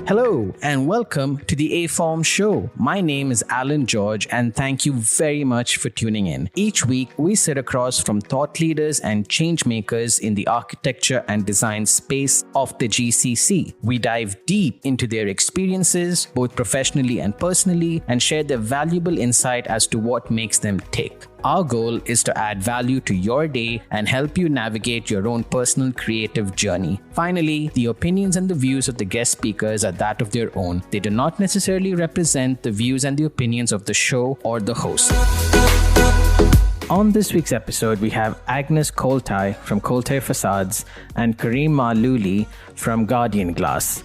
Hello and welcome to the A-Form Show. My name is Alan George and thank you very much for tuning in. Each week, we sit across from thought leaders and change makers in the architecture and design space of the GCC. We dive deep into their experiences, both professionally and personally, and share their valuable insight as to what makes them tick. Our goal is to add value to your day and help you navigate your own personal creative journey. Finally, the opinions and the views of the guest speakers are that of their own. They do not necessarily represent the views and the opinions of the show or the host. On this week's episode, we have Agnes Koltay from Koltay Facades and Karim Maalouli from Guardian Glass.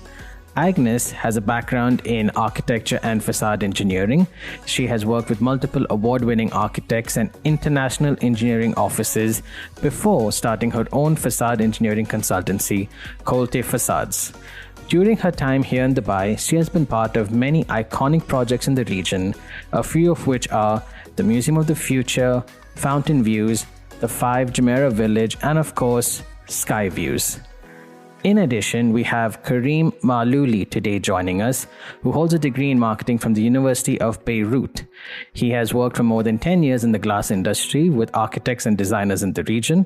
Agnes has a background in architecture and facade engineering. She has worked with multiple award-winning architects and international engineering offices before starting her own facade engineering consultancy, Koltay Facades. During her time here in Dubai, she has been part of many iconic projects in the region, a few of which are the Museum of the Future, Fountain Views, the 5 Jumeirah Village, and of course, Skyviews. In addition, we have Karim Maalouli today joining us, who holds a degree in marketing from the University of Beirut. He has worked for more than 10 years in the glass industry with architects and designers in the region.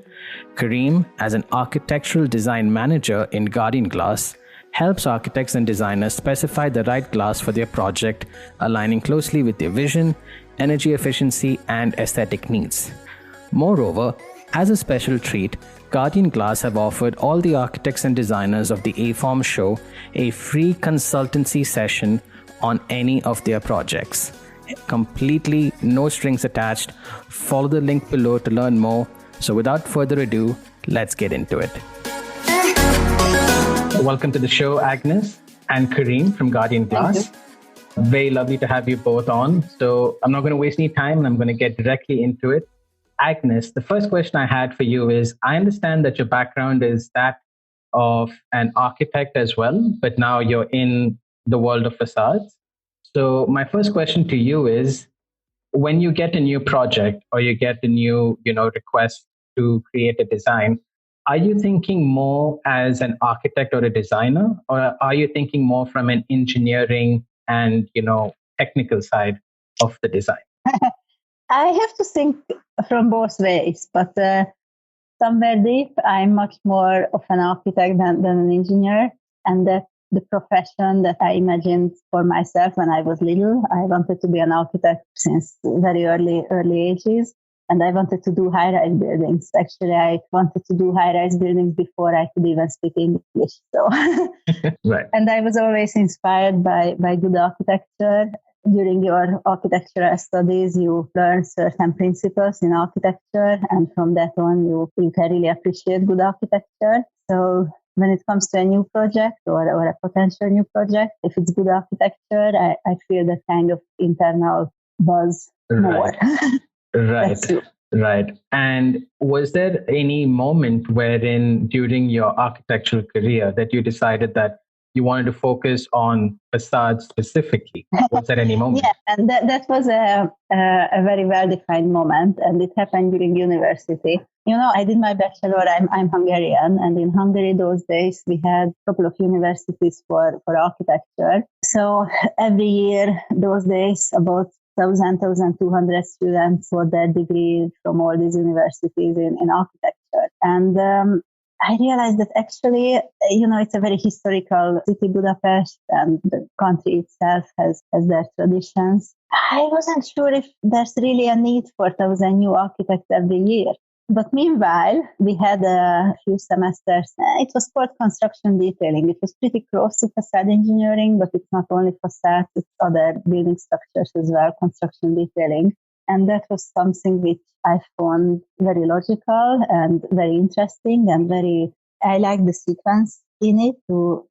Karim, as an architectural design manager in Guardian Glass, helps architects and designers specify the right glass for their project, aligning closely with their vision, energy efficiency, and aesthetic needs. Moreover, as a special treat, Guardian Glass have offered all the architects and designers of the A-Form show a free consultancy session on any of their projects. Completely no strings attached. Follow the link below to learn more. So without further ado, let's get into it. Welcome to the show, Agnes and Karim from Guardian Glass. Very lovely to have you both on. So I'm not going to waste any time and I'm going to get directly into it. Agnes, the first question I had for you is, I understand that your background is that of an architect as well, but now you're in the world of facades. So my first question to you is, when you get a new project or you get a new, request to create a design, are you thinking more as an architect or a designer, or are you thinking more from an engineering and, technical side of the design? I have to think from both ways, but somewhere deep, I'm much more of an architect than an engineer. And that the profession that I imagined for myself when I was little, I wanted to be an architect since very early ages. And I wanted to do high-rise buildings. Actually, I wanted to do high-rise buildings before I could even speak English. So, right. And I was always inspired by good architecture. During your architectural studies, you learn certain principles in architecture, and from that on, you can really appreciate good architecture. So when it comes to a new project or a potential new project, if it's good architecture, I feel that kind of internal buzz more. Right. And was there any moment wherein during your architectural career that you decided that you wanted to focus on facades specifically? Was there any moment? Yeah, and that was a very well-defined moment, and it happened during university. I did my bachelor, I'm Hungarian, and in Hungary those days we had a couple of universities for architecture. So every year, those days, about 1,200 students for their degree from all these universities in architecture. And I realized that actually, it's a very historical city, Budapest, and the country itself has their traditions. I wasn't sure if there's really a need for 1,000 new architects every year. But meanwhile, we had a few semesters. It was called construction detailing. It was pretty close to facade engineering, but it's not only facades, it's other building structures as well, construction detailing. And that was something which I found very logical and very interesting and I like the sequence in it to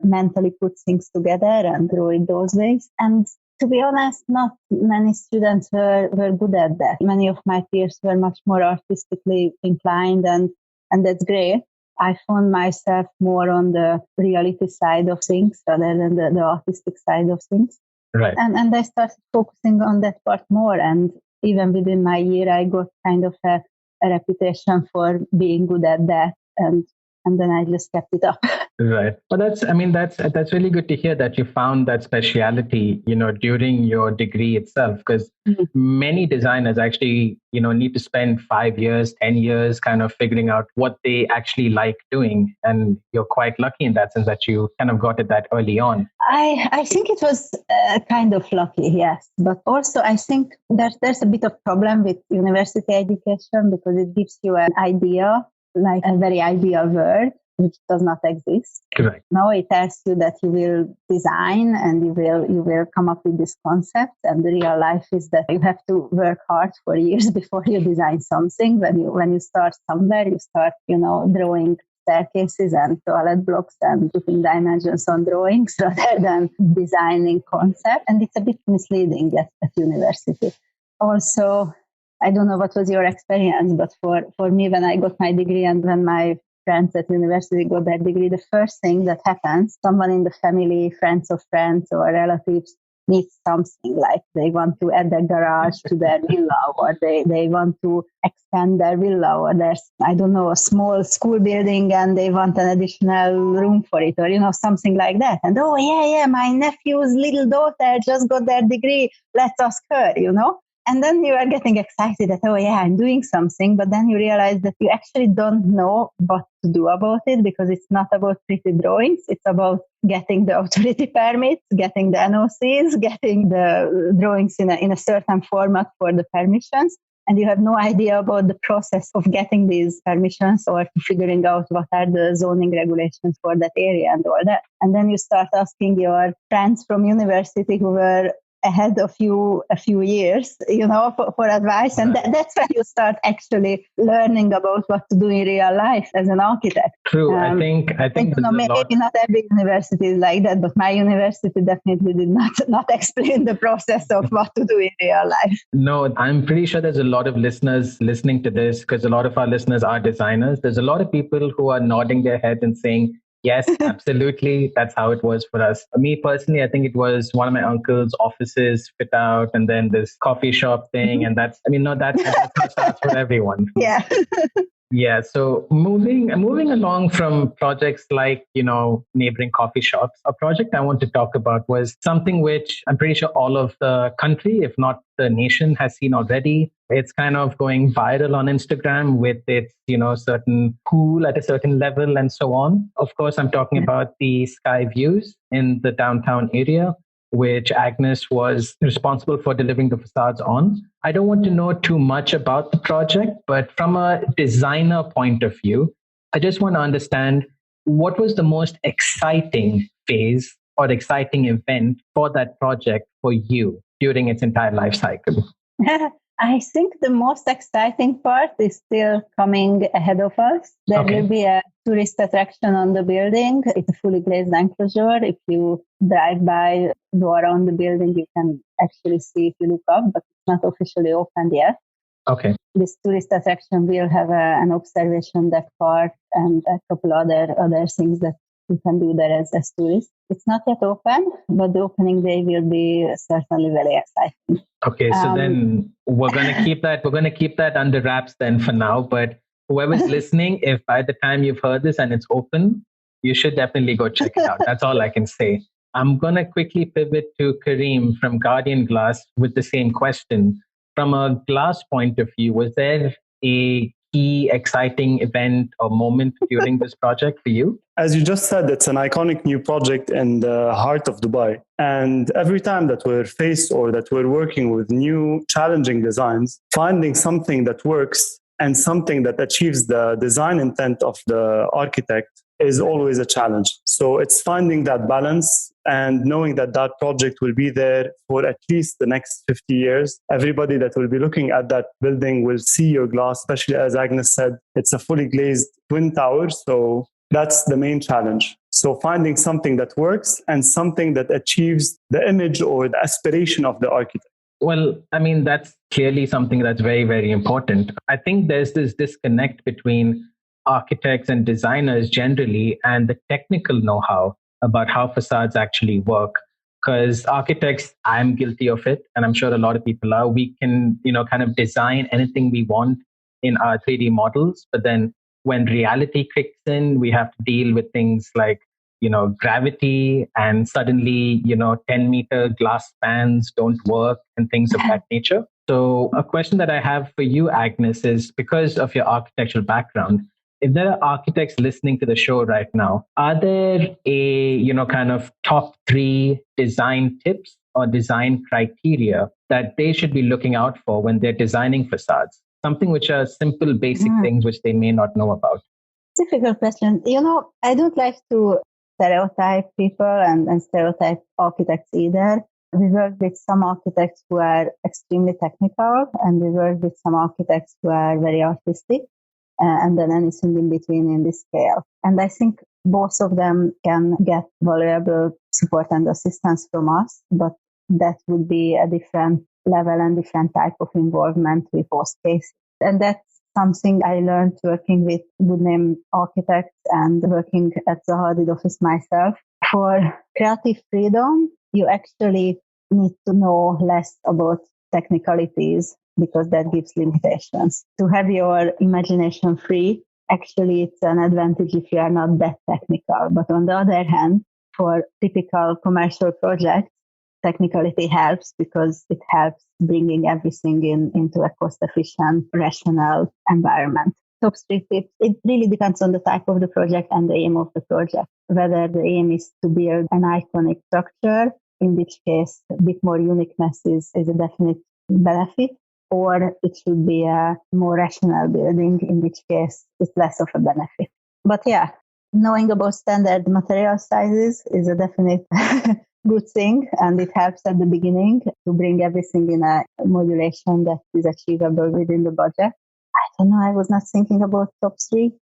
mentally put things together and grow it those ways. And to be honest, not many students were good at that. Many of my peers were much more artistically inclined, and that's great. I found myself more on the reality side of things rather than the artistic side of things. Right. And I started focusing on that part more. And even within my year, I got kind of a reputation for being good at that. And and then I just kept it up. Right. Well, that's really good to hear that you found that speciality, during your degree itself, because many designers actually, need to spend 5 years, 10 years kind of figuring out what they actually like doing. And you're quite lucky in that sense that you kind of got it that early on. I think it was kind of lucky, yes. But also I think there's a bit of problem with university education because it gives you an idea, like a very ideal world, which does not exist. Correct. Now it tells you that you will design and you will come up with this concept, and the real life is that you have to work hard for years before you design something. When you start somewhere, you start, drawing staircases and toilet blocks and putting dimensions on drawings rather than designing concept. And it's a bit misleading at university. Also, I don't know what was your experience, but for me, when I got my degree and when my friends at university got their degree, the first thing that happens, someone in the family, friends of friends or relatives needs something, like they want to add a garage to their villa, or they want to expand their villa, or there's, I don't know, a small school building and they want an additional room for it, or, something like that. And, oh, yeah, my nephew's little daughter just got their degree. Let's ask her, And then you are getting excited that, oh, yeah, I'm doing something. But then you realize that you actually don't know what to do about it, because it's not about pretty drawings. It's about getting the authority permits, getting the NOCs, getting the drawings in a certain format for the permissions. And you have no idea about the process of getting these permissions or figuring out what are the zoning regulations for that area and all that. And then you start asking your friends from university who were ahead of you a few years, for advice. And that's when you start actually learning about what to do in real life as an architect. True. I think maybe not every university is like that, but my university definitely did not explain the process of what to do in real life. No, I'm pretty sure there's a lot of listeners listening to this, because a lot of our listeners are designers. There's a lot of people who are nodding their head and saying, yes, absolutely. That's how it was for us. Me personally, I think it was one of my uncle's offices fit out, and then this coffee shop thing. And that's how it starts for everyone. Yeah. Yeah. So moving along from projects like, neighboring coffee shops, a project I want to talk about was something which I'm pretty sure all of the country, if not the nation, has seen already. It's kind of going viral on Instagram with its, certain pool at a certain level and so on. Of course, I'm talking about the Skyviews in the downtown area, which Agnes was responsible for delivering the facades on. I don't want to know too much about the project, but from a designer point of view, I just want to understand what was the most exciting phase or exciting event for that project for you during its entire life cycle? I think the most exciting part is still coming ahead of us. There will be a tourist attraction on the building. It's a fully glazed enclosure. If you drive by, go around the building, you can actually see if you look up, but it's not officially opened yet. Okay. This tourist attraction will have an observation deck part and a couple other things that you can do there as tourists. It's not yet open, but the opening day will be certainly very exciting. Okay, so then we're going to keep that under wraps then for now. But whoever's listening, if by the time you've heard this and it's open, you should definitely go check it out. That's all I can say. I'm going to quickly pivot to Karim from Guardian Glass with the same question. From a glass point of view, was there a key exciting event or moment during this project for you? As you just said, it's an iconic new project in the heart of Dubai. And every time that we're faced or that we're working with new challenging designs, finding something that works and something that achieves the design intent of the architect is always a challenge. So it's finding that balance and knowing that that project will be there for at least the next 50 years. Everybody that will be looking at that building will see your glass, especially as Agnes said, it's a fully glazed twin tower. So that's the main challenge. So finding something that works and something that achieves the image or the aspiration of the architect. Well, I mean, that's clearly something that's very, very important. I think there's this disconnect between architects and designers generally and the technical know-how about how facades actually work. Because architects, I'm guilty of it, and I'm sure a lot of people are. We can, kind of design anything we want in our 3D models, but then when reality kicks in, we have to deal with things like, gravity, and suddenly, 10-meter glass spans don't work and things of that nature. So a question that I have for you, Agnes, is because of your architectural background, if there are architects listening to the show right now, are there kind of top 3 design tips or design criteria that they should be looking out for when they're designing facades? Something which are simple, basic things which they may not know about. Difficult question. I don't like to stereotype people and stereotype architects either. We work with some architects who are extremely technical, and we work with some architects who are very artistic, and then anything in between in this scale. And I think both of them can get valuable support and assistance from us, but that would be a different level and different type of involvement with both cases. And that's something I learned working with good name architects and working at the Hadid office myself. For creative freedom, you actually need to know less about technicalities because that gives limitations. To have your imagination free, actually it's an advantage if you are not that technical. But on the other hand, for typical commercial projects, technicality helps because it helps bringing everything into a cost-efficient, rational environment. Top 3 tips, it really depends on the type of the project and the aim of the project. Whether the aim is to build an iconic structure, in which case a bit more uniqueness is a definite benefit, or it should be a more rational building, in which case it's less of a benefit. But yeah, knowing about standard material sizes is a definite good thing, and it helps at the beginning to bring everything in a modulation that is achievable within the budget. I don't know, I was not thinking about top 3.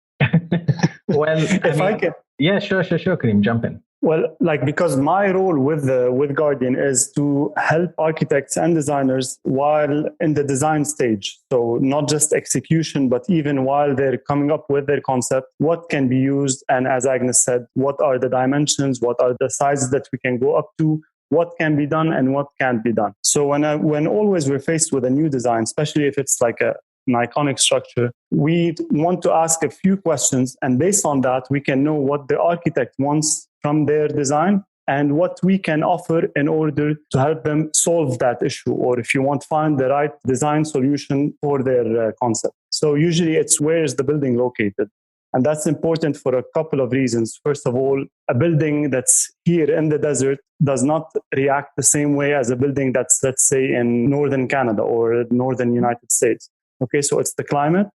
Well, I can. Yeah, sure, Karim, jump in. Well, because my role with Guardian is to help architects and designers while in the design stage. So not just execution, but even while they're coming up with their concept, what can be used. And as Agnes said, what are the dimensions? What are the sizes that we can go up to? What can be done and what can't be done? So when always we're faced with a new design, especially if it's like an iconic structure, we want to ask a few questions. And based on that, we can know what the architect wants from their design and what we can offer in order to help them solve that issue, or if you want, find the right design solution for their concept. So usually it's where is the building located? And that's important for a couple of reasons. First of all, a building that's here in the desert does not react the same way as a building that's, let's say, in northern Canada or northern United States. Okay, so it's the climate,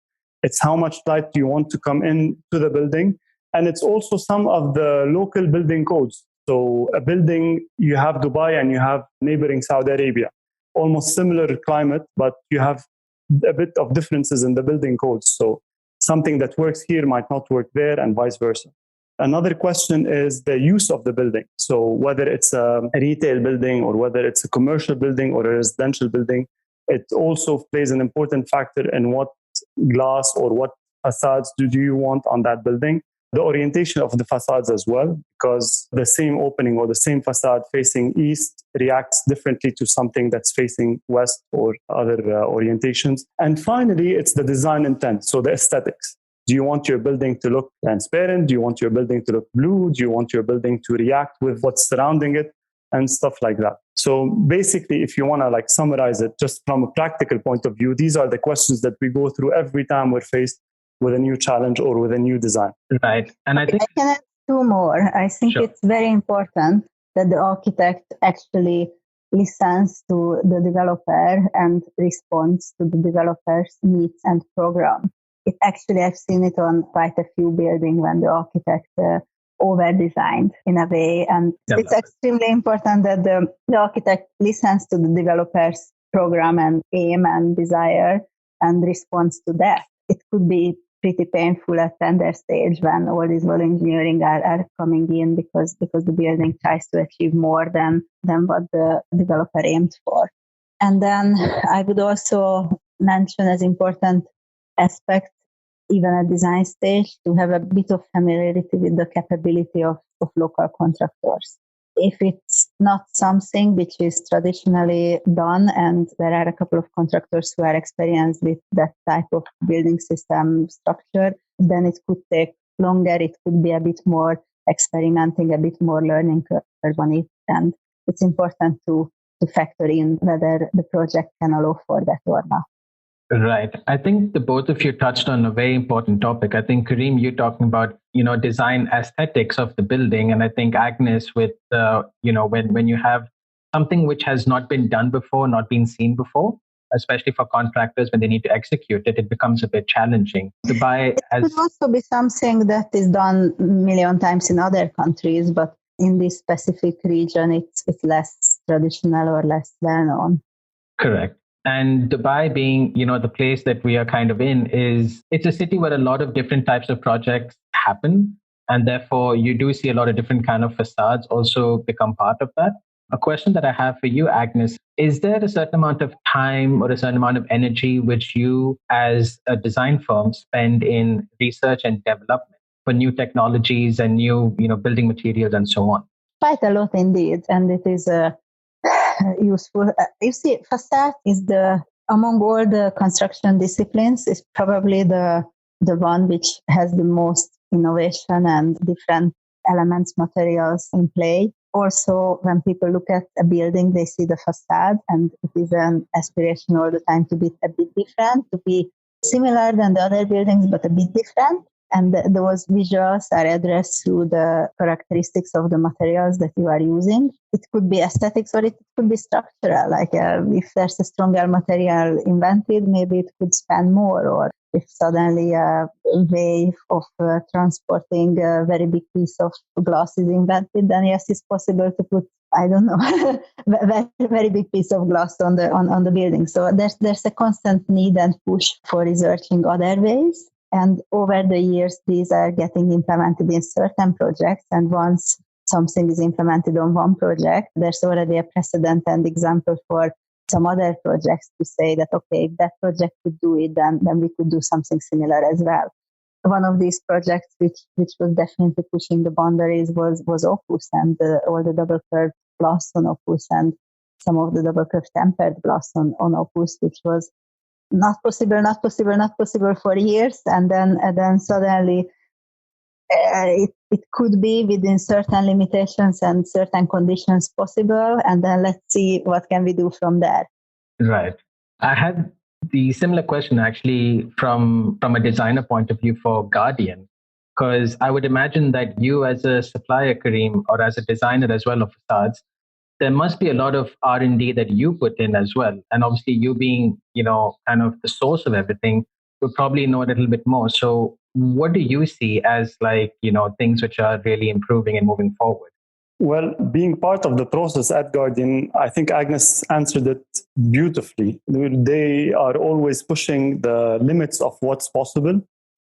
it's how much light do you want to come in to the building, and it's also some of the local building codes. So a building, you have Dubai and you have neighboring Saudi Arabia, almost similar climate, but you have a bit of differences in the building codes. So something that works here might not work there and vice versa. Another question is the use of the building. So whether it's a retail building or whether it's a commercial building or a residential building, it also plays an important factor in what glass or what facades do you want on that building. The orientation of the facades as well, because the same opening or the same facade facing east reacts differently to something that's facing west or other orientations. And finally, it's the design intent, so the aesthetics. Do you want your building to look transparent? Do you want your building to look blue? Do you want your building to react with what's surrounding it? And stuff like that. So basically, if you want to summarize it just from a practical point of view, these are the questions that we go through every time we're faced with a new challenge or with a new design. Right. And I think I can add 2 more. I think It's very important that the architect actually listens to the developer and responds to the developer's needs and program. I've seen it on quite a few buildings when the architect over-designed in a way. And it's extremely important that the architect listens to the developer's program and aim and desire and responds to that. It could be pretty painful at tender stage when all these value engineering are coming in because the building tries to achieve more than what the developer aimed for. And then I would also mention as important aspect, even at design stage, to have a bit of familiarity with the capability of local contractors. If it's not something which is traditionally done, and there are a couple of contractors who are experienced with that type of building system structure, then it could take longer. It could be a bit more experimenting, a bit more learning curve on it. And it's important to factor in whether the project can allow for that or not. Right. I think the both of you touched on a very important topic. I think, Karim, you're talking about, design aesthetics of the building. And I think Agnes with, when you have something which has not been done before, not been seen before, especially for contractors when they need to execute it, it becomes a bit challenging. It could also be something that is done a million times in other countries, but in this specific region, it's less traditional or less well known. Correct. And Dubai being, the place that we are kind of in it's a city where a lot of different types of projects happen. And therefore you do see a lot of different kind of facades also become part of that. A question that I have for you, Agnes, is there a certain amount of time or a certain amount of energy which you as a design firm spend in research and development for new technologies and new, building materials and so on? Quite a lot indeed. And it is useful. You see, facade is among all the construction disciplines, is probably the one which has the most innovation and different elements, materials in play. Also, when people look at a building, they see the facade, and it is an aspiration all the time to be a bit different, to be similar than the other buildings, but a bit different. And those visuals are addressed through the characteristics of the materials that you are using. It could be aesthetics or it could be structural. Like if there's a stronger material invented, maybe it could span more. Or if suddenly a way of transporting a very big piece of glass is invented, then yes, it's possible to put, I don't know, very, very big piece of glass on the building. So there's a constant need and push for researching other ways. And over the years, these are getting implemented in certain projects. And once something is implemented on one project, there's already a precedent and example for some other projects to say that, okay, if that project could do it, then we could do something similar as well. One of these projects which was definitely pushing the boundaries was Opus and all the double curved glass on Opus and some of the double curved tempered glass on Opus, which was not possible for years, and then suddenly it could be within certain limitations and certain conditions possible, and then let's see what can we do from there. Right. I had the similar question actually from a designer point of view for Guardian, because I would imagine that you as a supplier, Karim, or as a designer as well of facades, there must be a lot of R&D that you put in as well. And obviously you being, kind of the source of everything, would probably know a little bit more. So what do you see as things which are really improving and moving forward? Well, being part of the process at Guardian, I think Agnes answered it beautifully. They are always pushing the limits of what's possible.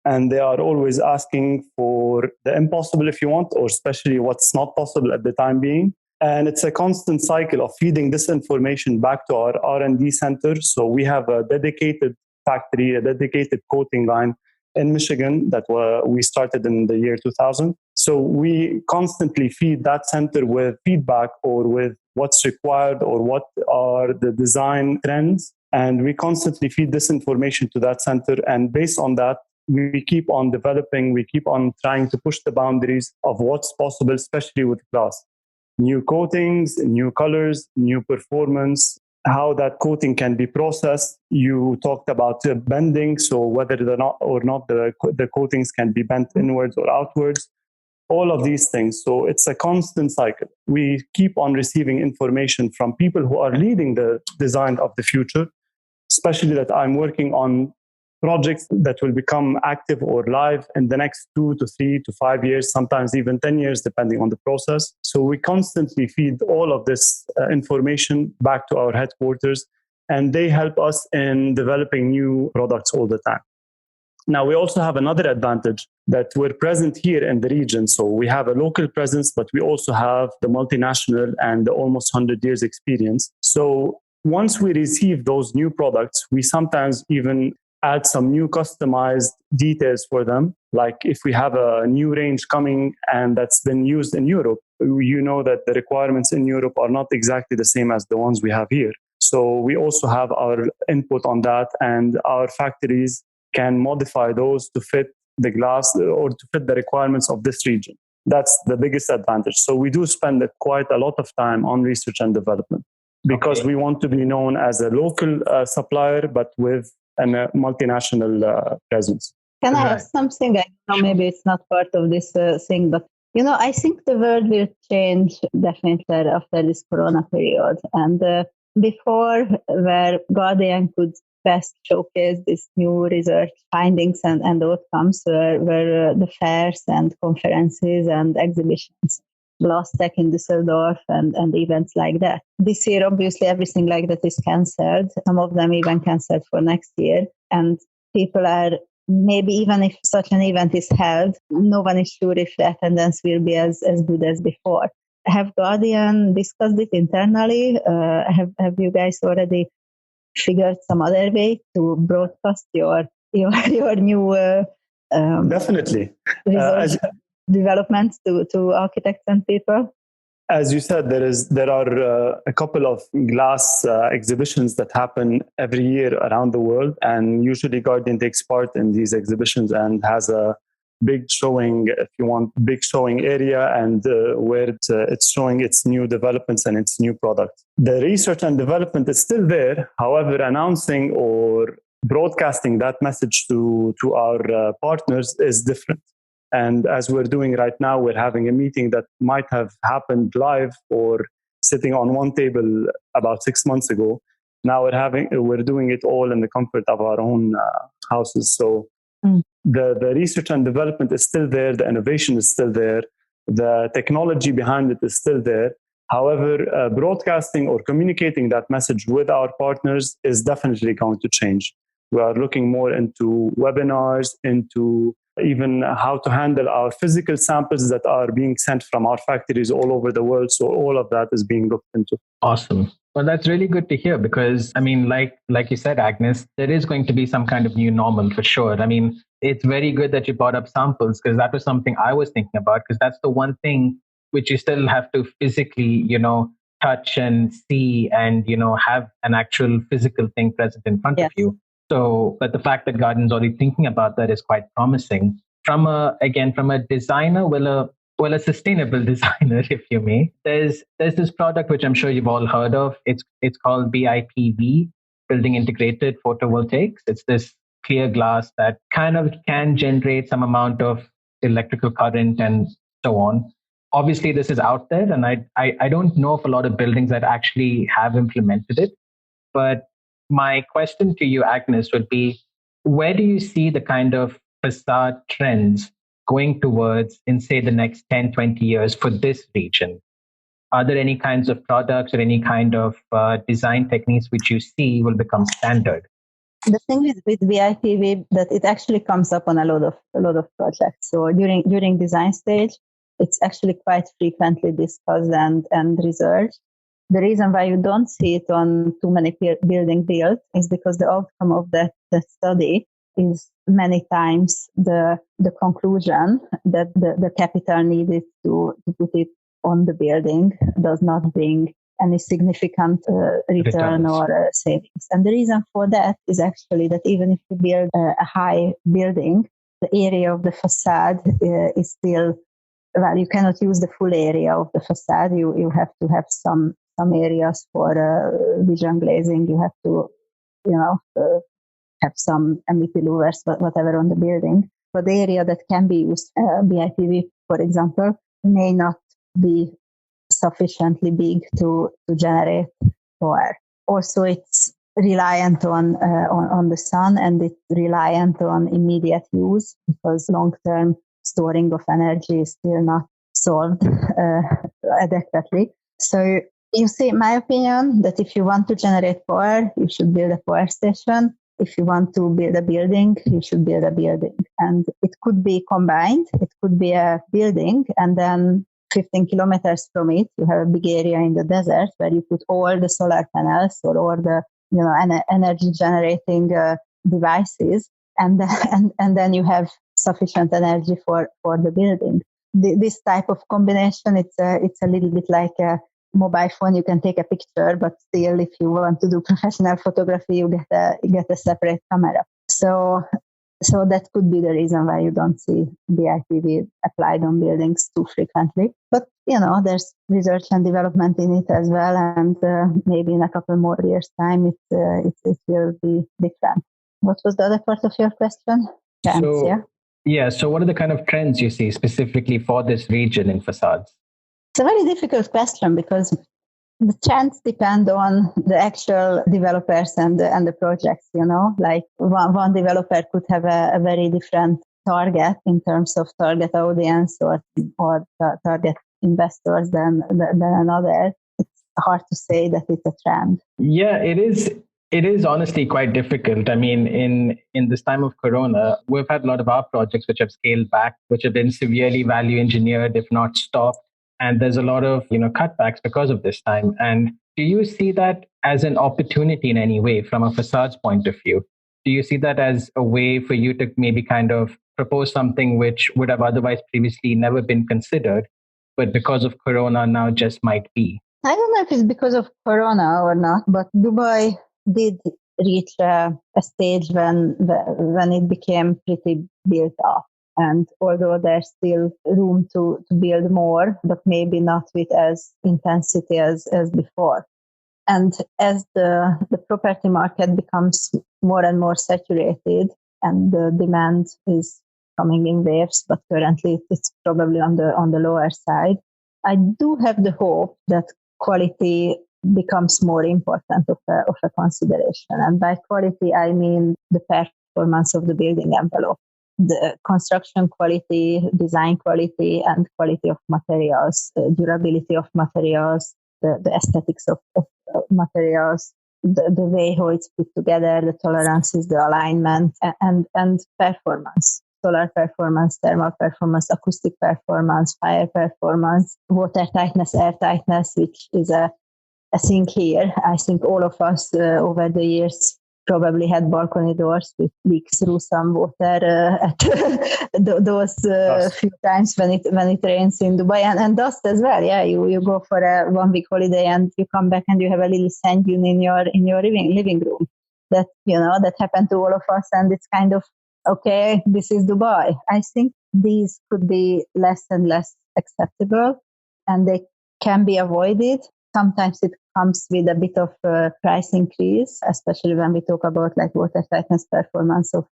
And they are always asking for the impossible if you want, or especially what's not possible at the time being. And it's a constant cycle of feeding this information back to our R&D center. So we have a dedicated factory, a dedicated coating line in Michigan that we started in the year 2000. So we constantly feed that center with feedback or with what's required or what are the design trends. And we constantly feed this information to that center. And based on that, we keep on developing, we keep on trying to push the boundaries of what's possible, especially with glass. New coatings, new colors, new performance, how that coating can be processed. You talked about bending, so whether or not the coatings can be bent inwards or outwards, all of these things. So it's a constant cycle. We keep on receiving information from people who are leading the design of the future, especially that I'm working on projects that will become active or live in the next 2 to 3 to 5 years, sometimes even 10 years, depending on the process. So we constantly feed all of this information back to our headquarters, and they help us in developing new products all the time. Now, we also have another advantage that we're present here in the region. So we have a local presence, but we also have the multinational and the almost 100 years experience. So once we receive those new products, we sometimes even add some new customized details for them. Like if we have a new range coming and that's been used in Europe, you know that the requirements in Europe are not exactly the same as the ones we have here. So we also have our input on that, and our factories can modify those to fit the glass or to fit the requirements of this region. That's the biggest advantage. So we do spend quite a lot of time on research and development because we want to be known as a local supplier, but with a multinational presence. Can I ask something? I know maybe it's not part of this thing, but I think the world will change definitely after this Corona period. And before, where Guardian could best showcase these new research findings and outcomes, were the fairs and conferences and exhibitions, Tech in Düsseldorf and events like that. This year, obviously, everything like that is cancelled. Some of them even cancelled for next year. And people are, maybe even if such an event is held, no one is sure if the attendance will be as good as before. Have Guardian discussed it internally? Have you guys already figured some other way to broadcast your new definitely developments to architects and people? As you said, there are a couple of glass exhibitions that happen every year around the world, and usually Guardian takes part in these exhibitions and has a big showing, if you want, big showing area, and where it's showing its new developments and its new products. The research and development is still there. However, announcing or broadcasting that message to our partners is different. And as we're doing right now, we're having a meeting that might have happened live or sitting on one table about 6 months ago. Now we're doing it all in the comfort of our own houses. So the research and development is still there. The innovation is still there. The technology behind it is still there. However, broadcasting or communicating that message with our partners is definitely going to change. We are looking more into webinars, into even how to handle our physical samples that are being sent from our factories all over the world. So all of that is being looked into. Awesome. Well, that's really good to hear because, I mean, like you said, Agnes, there is going to be some kind of new normal for sure. I mean, it's very good that you brought up samples because that was something I was thinking about because that's the one thing which you still have to physically, touch and see and, have an actual physical thing present in front of you. So, but the fact that Guardian's already thinking about that is quite promising. From a designer, a sustainable designer, if you may. There's this product which I'm sure you've all heard of. It's called BIPV, Building Integrated Photovoltaics. It's this clear glass that kind of can generate some amount of electrical current and so on. Obviously, this is out there, and I don't know of a lot of buildings that actually have implemented it, but my question to you, Agnes, would be, where do you see the kind of facade trends going towards in, say, the next 10, 20 years for this region? Are there any kinds of products or any kind of design techniques which you see will become standard? The thing with BIPV that it actually comes up on a lot of projects. So during design stage, it's actually quite frequently discussed and researched. The reason why you don't see it on too many building built is because the outcome of that study is many times the conclusion that the capital needed to put it on the building does not bring any significant return or savings. And the reason for that is actually that even if you build a high building, the area of the facade is still, well, you cannot use the full area of the facade. You have to have some areas for vision glazing. You have to, have some MEP louvers, whatever on the building. But the area that can be used, BIPV, for example, may not be sufficiently big to generate power. Also, it's reliant on the sun, and it's reliant on immediate use because long-term storing of energy is still not solved adequately. So you see, in my opinion, that if you want to generate power, you should build a power station. If you want to build a building, you should build a building. And it could be combined. It could be a building, and then 15 kilometers from it, you have a big area in the desert where you put all the solar panels or all the energy generating devices, and then you have sufficient energy for the building. This type of combination, it's a little bit like a mobile phone. You can take a picture, but still, if you want to do professional photography, you get a separate camera. So So that could be the reason why you don't see BIPV applied on buildings too frequently. But, there's research and development in it as well. And maybe in a couple more years' time, it will be different. What was the other part of your question? So what are the kind of trends you see specifically for this region in facades? It's a very difficult question because the trends depend on the actual developers and the projects, like one developer could have a very different target in terms of target audience or target investors than another. It's hard to say that it's a trend. Yeah, it is. It is honestly quite difficult. I mean, in this time of Corona, we've had a lot of our projects which have scaled back, which have been severely value engineered, if not stopped. And there's a lot of, cutbacks because of this time. And do you see that as an opportunity in any way from a facades point of view? Do you see that as a way for you to maybe kind of propose something which would have otherwise previously never been considered, but because of Corona now just might be? I don't know if it's because of Corona or not, but Dubai did reach a stage when it became pretty built up. And although there's still room to build more, but maybe not with as intensity as before. And as the property market becomes more and more saturated and the demand is coming in waves, but currently it's probably on the lower side, I do have the hope that quality becomes more important of a consideration. And by quality, I mean the performance of the building envelope. The construction quality, design quality, and quality of materials, durability of materials, the aesthetics of materials, the way how it's put together, the tolerances, the alignment, and performance. Solar performance, thermal performance, acoustic performance, fire performance, water tightness, air tightness, which is a thing here. I think all of us over the years probably had balcony doors with leaks through some water at those few times when it rains in Dubai, and dust as well. Yeah, you go for a 1 week holiday and you come back and you have a little sand dune in your living room. That happened to all of us, and it's kind of okay. This is Dubai. I think these could be less and less acceptable, and they can be avoided. Sometimes it comes with a bit of price increase, especially when we talk about like water tightness performance of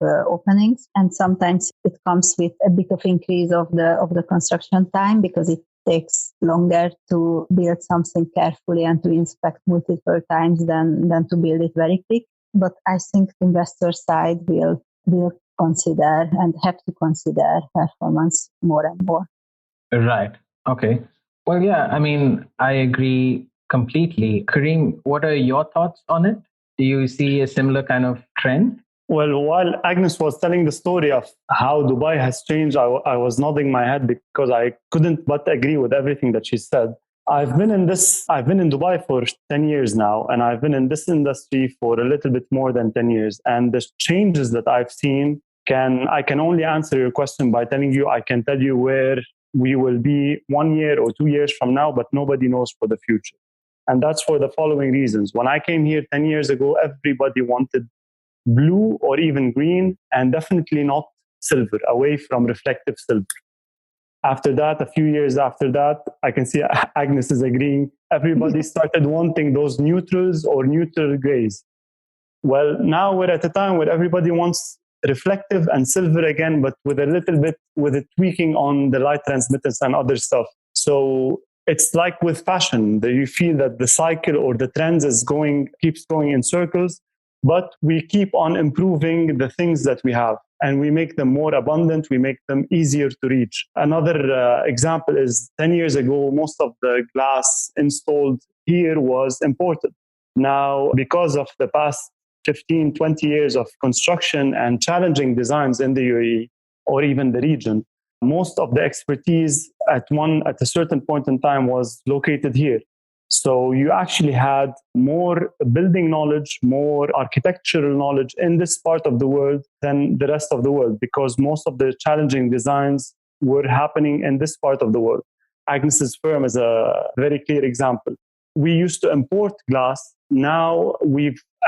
openings. And sometimes it comes with a bit of increase of the construction time because it takes longer to build something carefully and to inspect multiple times than to build it very quick. But I think the investor side will consider and have to consider performance more and more. Right. Okay. Well, yeah, I mean, I agree completely. Karim, what are your thoughts on it? Do you see a similar kind of trend? Well, while Agnes was telling the story of how Dubai has changed, I was nodding my head because I couldn't but agree with everything that she said. I've been in Dubai for 10 years now, and I've been in this industry for a little bit more than 10 years. And the changes that I've seen, I can only answer your question by telling you, I can tell you where we will be 1 year or 2 years from now, but nobody knows for the future. And that's for the following reasons. When I came here 10 years ago, everybody wanted blue or even green, and definitely not silver, away from reflective silver. After that, a few years after that, I can see Agnes is agreeing, everybody started wanting those neutrals or neutral grays. Well, now we're at a time where everybody wants reflective and silver again, but with a little bit, with a tweaking on the light transmittance and other stuff. So it's like with fashion, that you feel that the cycle or the trends keeps going in circles, but we keep on improving the things that we have, and we make them more abundant, we make them easier to reach. Another example is 10 years ago, most of the glass installed here was imported. Now, because of the past 15, 20 years of construction and challenging designs in the UAE or even the region, most of the expertise at a certain point in time was located here. So you actually had more building knowledge, more architectural knowledge in this part of the world than the rest of the world, because most of the challenging designs were happening in this part of the world. Agnes's firm is a very clear example. We used to import glass. Now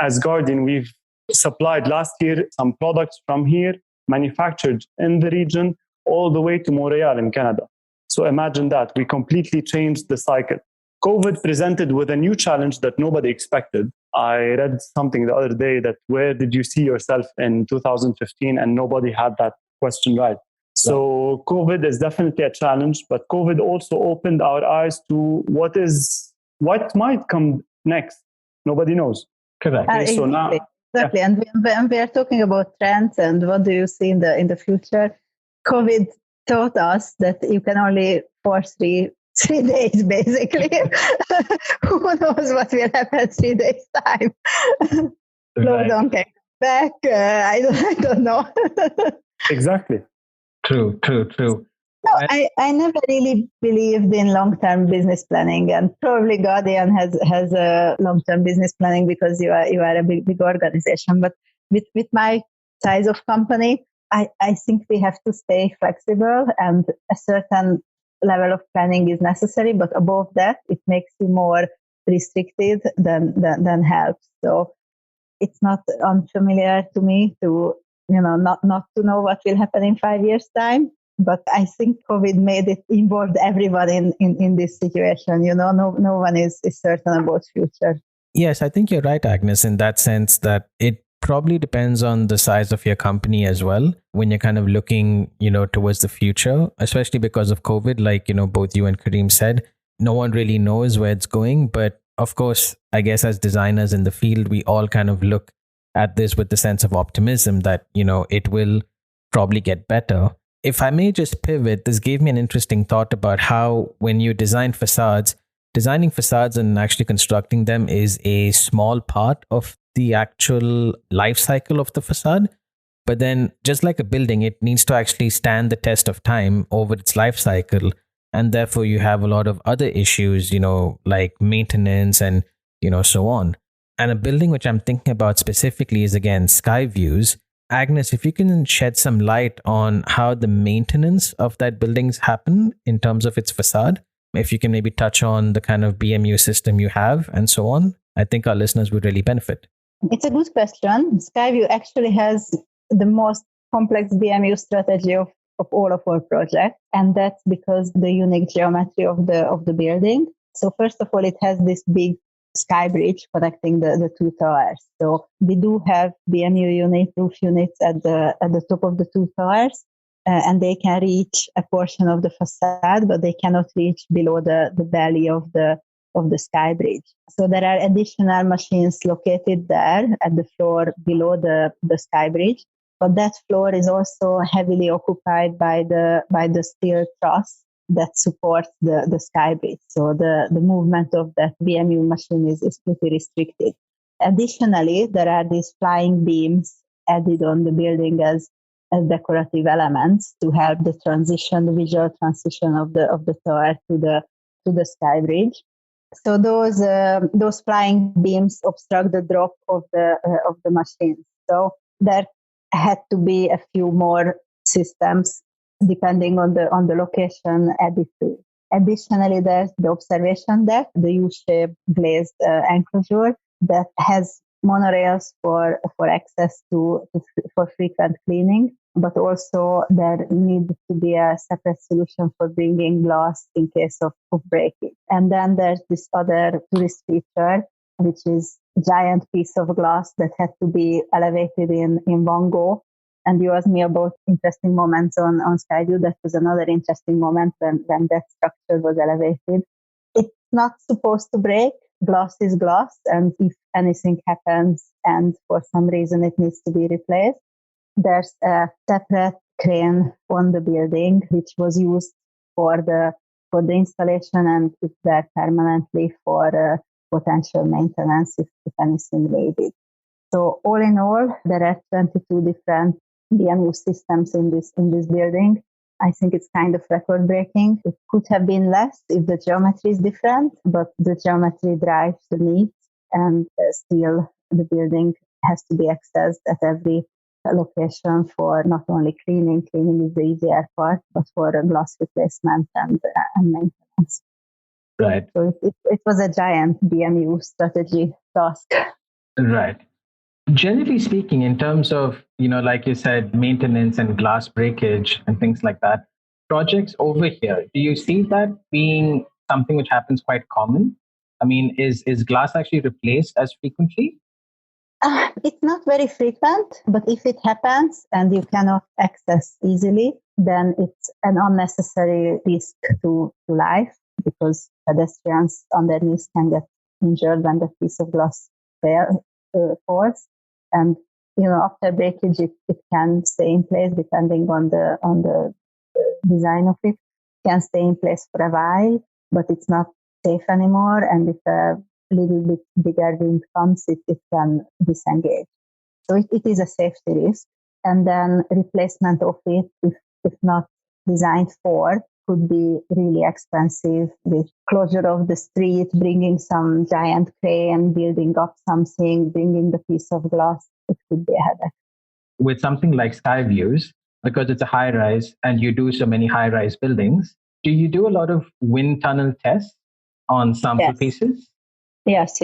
as Guardian, we've supplied last year some products from here, manufactured in the region, all the way to Montreal in Canada. So imagine that. We completely changed the cycle. COVID presented with a new challenge that nobody expected. I read something the other day that where did you see yourself in 2015? And nobody had that question right. So COVID is definitely a challenge, but COVID also opened our eyes to what might come next. Nobody knows. Correct. So now, exactly. Yeah. And when we are talking about trends and what do you see in the future, COVID taught us that you can only foresee 3 days, basically. Who knows what will happen 3 days time? Lockdown can come back. I don't know. Exactly. True. No, I never really believed in long-term business planning, and probably Guardian has a long-term business planning because you are a big organization. But with my size of company, I think we have to stay flexible, and a certain level of planning is necessary. But above that, it makes you more restricted than helps. So it's not unfamiliar to me to not to know what will happen in 5 years' time. But I think COVID made it involve everyone in this situation. No one is certain about future. Yes, I think you're right, Agnes, in that sense that it probably depends on the size of your company as well when you're kind of looking, towards the future, especially because of COVID. Like, both you and Karim said, no one really knows where it's going. But of course, I guess as designers in the field, we all kind of look at this with the sense of optimism that, it will probably get better. If I may just pivot, this gave me an interesting thought about how when you designing facades and actually constructing them is a small part of the actual life cycle of the facade. But then just like a building, it needs to actually stand the test of time over its life cycle. And therefore you have a lot of other issues, like maintenance and, so on. And a building which I'm thinking about specifically is again Skyviews. Agnes, if you can shed some light on how the maintenance of that buildings happen in terms of its facade, if you can maybe touch on the kind of BMU system you have and so on, I think our listeners would really benefit. It's a good question. Skyview actually has the most complex BMU strategy of all of our projects, and that's because the unique geometry of the building. So first of all, it has this big sky bridge connecting the two towers. So we do have BMU roof units at the top of the two towers, and they can reach a portion of the facade, but they cannot reach below the belly of the sky bridge. So there are additional machines located there at the floor below the sky bridge, but that floor is also heavily occupied by the steel truss that supports the sky bridge. So the movement of that BMU machine is pretty restricted. Additionally, there are these flying beams added on the building as decorative elements to help the visual transition of the tower to the sky bridge. So those flying beams obstruct the drop of the machines. So there had to be a few more systems depending on the location added to. Additionally, there's the observation deck, the U-shaped glazed enclosure that has monorails for access for frequent cleaning, but also there needs to be a separate solution for bringing glass in case of breakage. And then there's this other tourist feature, which is a giant piece of glass that had to be elevated in one go. And you asked me about interesting moments on Skyview. That was another interesting moment when that structure was elevated. It's not supposed to break. Glass is glass. And if anything happens and for some reason it needs to be replaced, there's a separate crane on the building, which was used for the installation and it's there permanently for potential maintenance if anything needed. So all in all, there are 22 different BMU systems in this building. I think it's kind of record breaking. It could have been less if the geometry is different, but the geometry drives the needs, and still the building has to be accessed at every location for not only cleaning. Cleaning is the easier part, but for glass replacement and maintenance. Right. So it was a giant BMU strategy task. Right. Generally speaking, in terms of, like you said, maintenance and glass breakage and things like that, projects over here, do you see that being something which happens quite common? I mean, is glass actually replaced as frequently? It's not very frequent, but if it happens and you cannot access easily, then it's an unnecessary risk to life because pedestrians underneath can get injured when the piece of glass falls. And after breakage, it can stay in place depending on the design of it. It can stay in place for a while, but it's not safe anymore. And if a little bit bigger wind comes, it can disengage. So it is a safety risk. And then replacement of it, if not designed for, could be really expensive with closure of the street, bringing some giant crane, building up something, bringing the piece of glass. It could be a headache. With something like Skyviews, because it's a high rise and you do so many high rise buildings, do you do a lot of wind tunnel tests on sample pieces? Yes.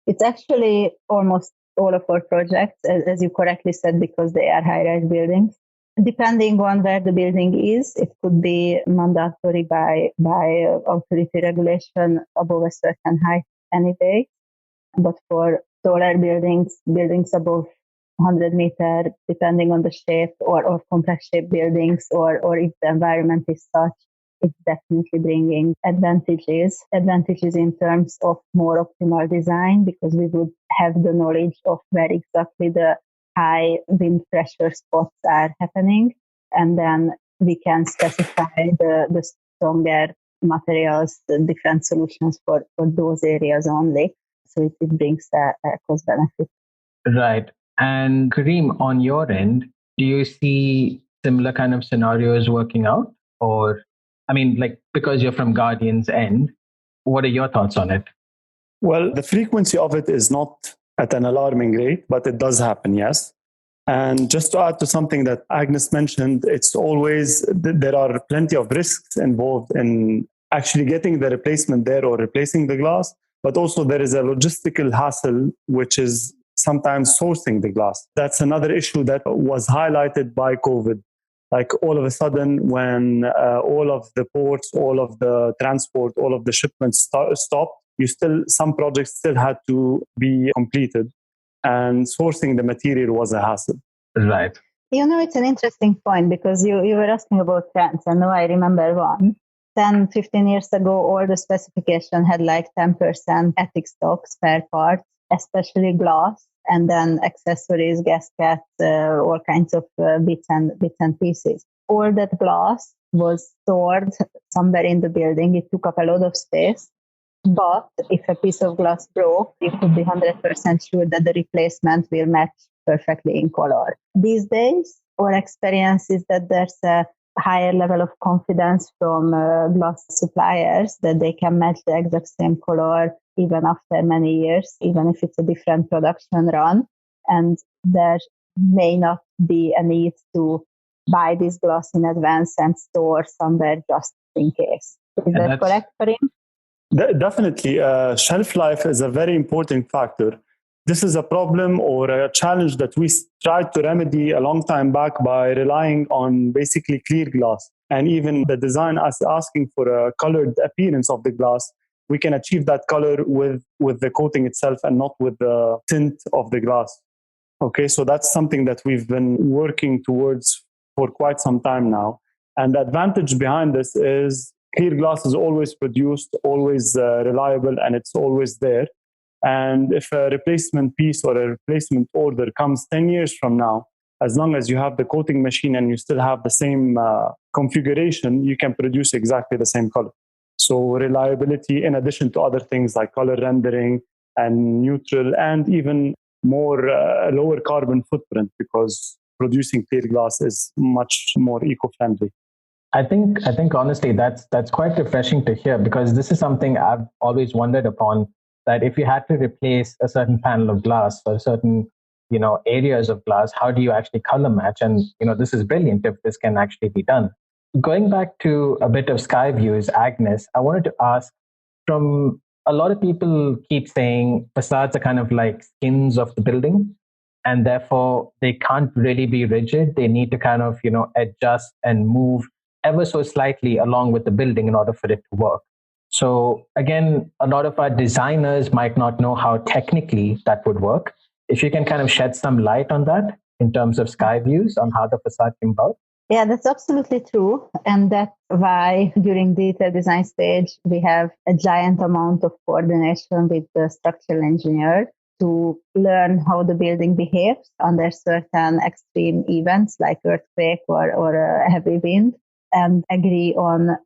It's actually almost all of our projects, as you correctly said, because they are high rise buildings. Depending on where the building is, it could be mandatory by authority regulation above a certain height anyway. But for taller buildings above 100 meter, depending on the shape or complex shape buildings, or if the environment is such, it's definitely bringing advantages in terms of more optimal design, because we would have the knowledge of where exactly the high wind pressure spots are happening. And then we can specify the stronger materials, the different solutions for those areas only. So it brings a cost benefit. Right. And Karim, on your end, do you see similar kind of scenarios working out? Or, I mean, like, because you're from Guardian's end, what are your thoughts on it? Well, the frequency of it is not at an alarming rate, but it does happen, yes. And just to add to something that Agnes mentioned, it's always, there are plenty of risks involved in actually getting the replacement there or replacing the glass, but also there is a logistical hassle, which is sometimes sourcing the glass. That's another issue that was highlighted by COVID. Like all of a sudden, when all of the ports, all of the transport, all of the shipments stopped, some projects still had to be completed, and sourcing the material was a hassle. Right. It's an interesting point, because you were asking about trends, and now I remember one. 10, 15 years ago, all the specification had like 10% ethic stock spare parts, especially glass, and then accessories, gaskets, all kinds of bits and pieces. All that glass was stored somewhere in the building. It took up a lot of space. But if a piece of glass broke, you could be 100% sure that the replacement will match perfectly in color. These days, our experience is that there's a higher level of confidence from glass suppliers that they can match the exact same color even after many years, even if it's a different production run. And there may not be a need to buy this glass in advance and store somewhere just in case. Is that correct, Karim? Definitely. Shelf life is a very important factor. This is a problem or a challenge that we tried to remedy a long time back by relying on basically clear glass. And even the design asking for a colored appearance of the glass, we can achieve that color with the coating itself and not with the tint of the glass. Okay, so that's something that we've been working towards for quite some time now. And the advantage behind this is clear glass is always produced, always reliable, and it's always there. And if a replacement piece or a replacement order comes 10 years from now, as long as you have the coating machine and you still have the same configuration, you can produce exactly the same color. So reliability, in addition to other things like color rendering and neutral, and even more lower carbon footprint, because producing clear glass is much more eco-friendly. I think honestly that's quite refreshing to hear, because this is something I've always wondered upon, that if you had to replace a certain panel of glass for certain areas of glass, how do you actually color match? And this is brilliant if this can actually be done. Going back to a bit of Skyviews, Agnes, I wanted to ask, from a lot of people keep saying facades are kind of like skins of the building. and therefore they can't really be rigid. They need to kind of, adjust and move ever so slightly along with the building in order for it to work. So again, a lot of our designers might not know how technically that would work. If you can kind of shed some light on that in terms of Skyviews on how the facade came about. Yeah, that's absolutely true. And that's why during detail design stage, we have a giant amount of coordination with the structural engineer to learn how the building behaves under certain extreme events like earthquake or a heavy wind, and agree on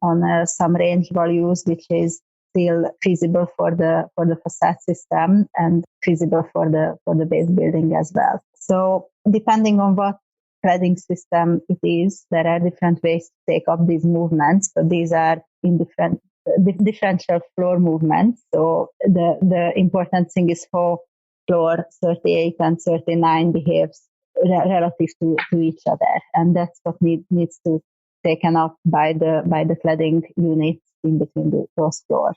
some range values, which is still feasible for the facade system and feasible for the base building as well. So depending on what cladding system it is, there are different ways to take up these movements. So these are in differential floor movements. So the important thing is how floor 38 and 39 behaves relative to each other, and that's what needs to taken up by the cladding units in between those floors.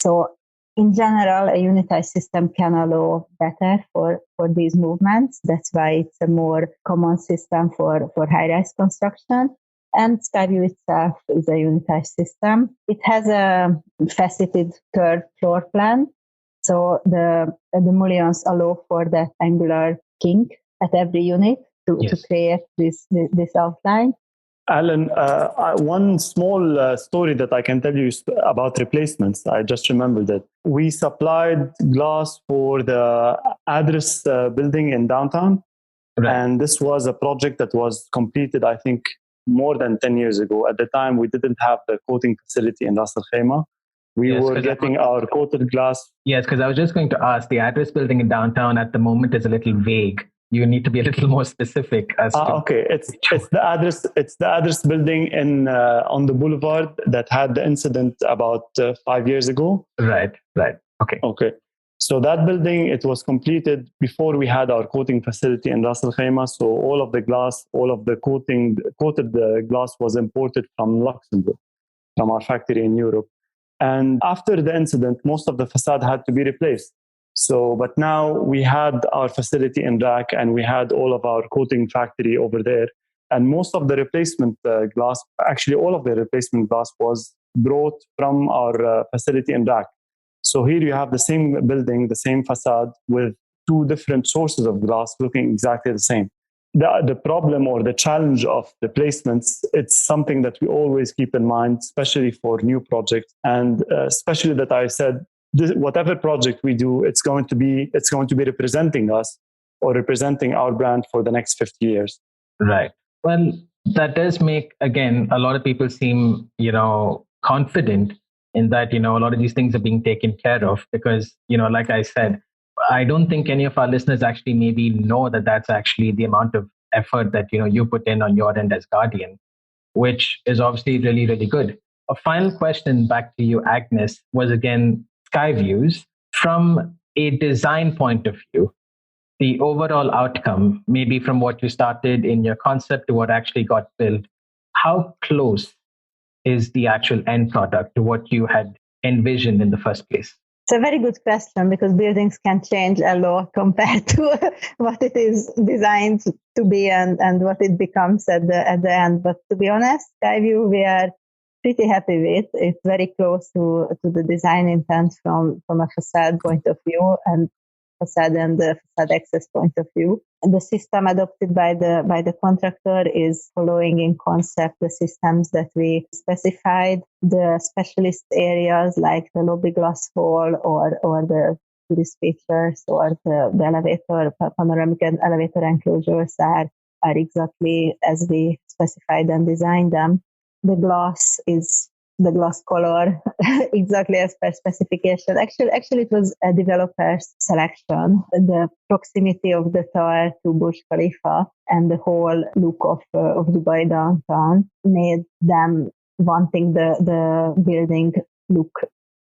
So in general, a unitized system can allow better for these movements. That's why it's a more common system for high-rise construction. And Skyview itself is a unitized system. It has a faceted curved floor plan. So the mullions allow for that angular kink at every unit to create this outline. Alan, one small story that I can tell you about replacements. I just remembered that we supplied glass for the address building in downtown. Right. And this was a project that was completed, I think, more than 10 years ago. At the time, we didn't have the coating facility in Ras Al Khaimah. We were getting our coated glass. Yes, because I was just going to ask, the address building in downtown at the moment is a little vague. You need to be a little more specific as to. Okay, it's the address building in on the boulevard that had the incident about 5 years ago. Right. Okay. So that building, it was completed before we had our coating facility in Ras Al Khaimah. So all of the glass, all of the coated glass was imported from Luxembourg, from our factory in Europe. And after the incident, most of the facade had to be replaced. So, but now we had our facility in Iraq and we had all of our coating factory over there. And most of the replacement glass, actually all of the replacement glass was brought from our facility in Iraq. So here you have the same building, the same facade with two different sources of glass looking exactly the same. The problem or the challenge of replacements, it's something that we always keep in mind, especially for new projects. And especially that I said, whatever project we do, it's going to be representing us or representing our brand for the next 50 years. Right. Well, that does make, again, a lot of people seem, confident in that, a lot of these things are being taken care of because, like I said, I don't think any of our listeners actually maybe know that that's actually the amount of effort that, you put in on your end as Guardian, which is obviously really, really good. A final question back to you, Agnes, was again, Skyviews, from a design point of view, the overall outcome, maybe from what you started in your concept to what actually got built, how close is the actual end product to what you had envisioned in the first place? It's a very good question because buildings can change a lot compared to what it is designed to be and what it becomes at the end. But to be honest, Skyview, we are pretty happy with. It's very close to the design intent from a facade point of view and facade and the facade access point of view. And the system adopted by the contractor is following in concept the systems that we specified. The specialist areas like the lobby glass hall or the tourist features or the elevator, panoramic and elevator enclosures are exactly as we specified and designed them. The glass is the glass color exactly as per specification. Actually, it was a developer's selection. The proximity of the tower to Burj Khalifa and the whole look of Dubai downtown made them wanting the building look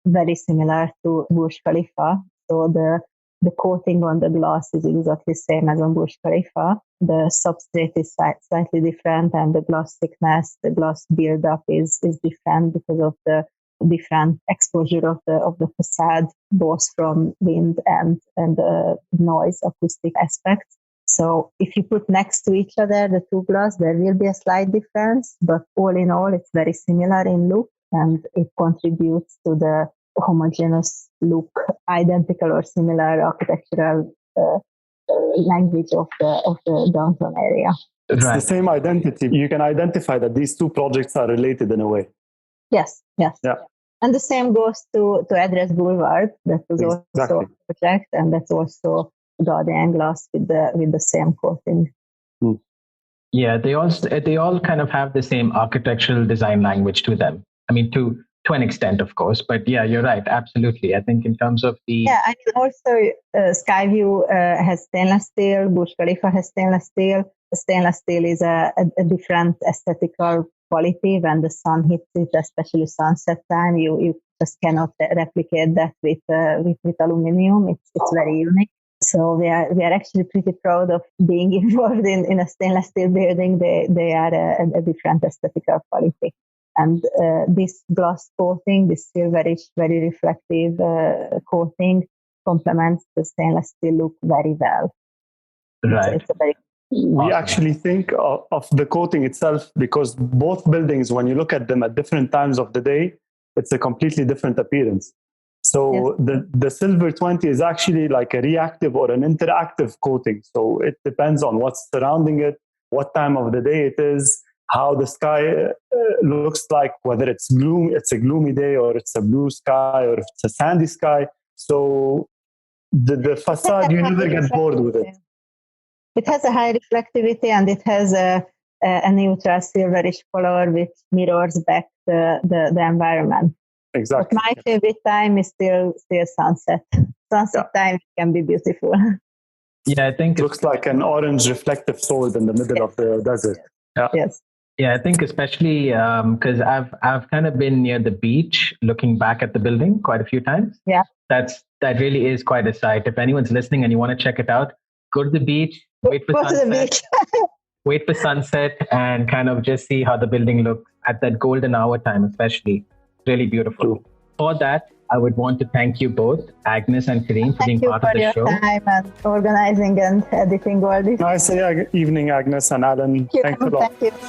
very similar to Burj Khalifa. So the coating on the glass is exactly the same as on Burj Khalifa. The substrate is slightly different, and the glass thickness, the glass build-up is different because of the different exposure of the facade, both from wind and noise, acoustic aspects. So if you put next to each other the two glass, there will be a slight difference, but all in all, it's very similar in look, and it contributes to the homogeneous look, identical or similar architectural language of the downtown area. It's the same identity. You can identify that these two projects are related in a way. Yes. Yeah. And the same goes to Address Boulevard. That was also a project, and that's also Guardian glass with the same coating. Yeah, they all kind of have the same architectural design language to them. I mean, to an extent, of course. But yeah, you're right. Absolutely. I think in terms of the... Yeah, I mean, also Skyview has stainless steel. Burj Khalifa has stainless steel. The stainless steel is a different aesthetical quality. When the sun hits it, especially sunset time, you just cannot replicate that with aluminium. It's very unique. So we are actually pretty proud of being involved in a stainless steel building. They are a different aesthetical quality. And this glass coating, this silverish, very reflective coating, complements the stainless steel look very well. Right. It's a very we actually think of the coating itself, because both buildings, when you look at them at different times of the day, it's a completely different appearance. So the Silver 20 is actually like a reactive or an interactive coating. So it depends on what's surrounding it, what time of the day it is, how the sky looks like, whether it's a gloomy day, or it's a blue sky, or if it's a sandy sky. So the facade, you never get bored with it. It has a high reflectivity, and it has a neutral silverish color which mirrors back the environment. Exactly. But my favorite time is still sunset. Sunset time can be beautiful. Yeah, I think it looks like an orange reflective sword in the middle of the desert. Yeah. Yes. Yeah, I think especially because I've kind of been near the beach, looking back at the building quite a few times. Yeah, that really is quite a sight. If anyone's listening and you want to check it out, go to the beach, wait for sunset, wait for sunset, and kind of just see how the building looks at that golden hour time, especially. Really beautiful. True. For that, I would want to thank you both, Agnes and Karim, for being part of the show. Thank you for your time and organizing and editing all this. Nice evening, Agnes and Alan. Thanks a lot. Thank you.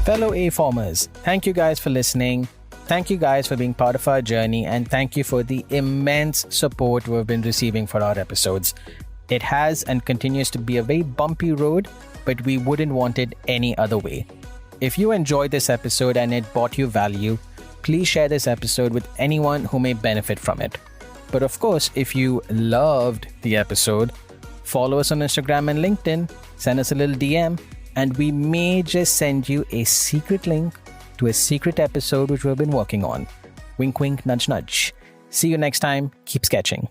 Fellow A-formers, thank you guys for listening. Thank you guys for being part of our journey, and thank you for the immense support we've been receiving for our episodes. It has and continues to be a very bumpy road, but we wouldn't want it any other way. If you enjoyed this episode and it brought you value, please share this episode with anyone who may benefit from it. But of course, if you loved the episode, follow us on Instagram and LinkedIn, send us a little DM, and we may just send you a secret link to a secret episode which we've been working on. Wink, wink, nudge, nudge. See you next time. Keep sketching.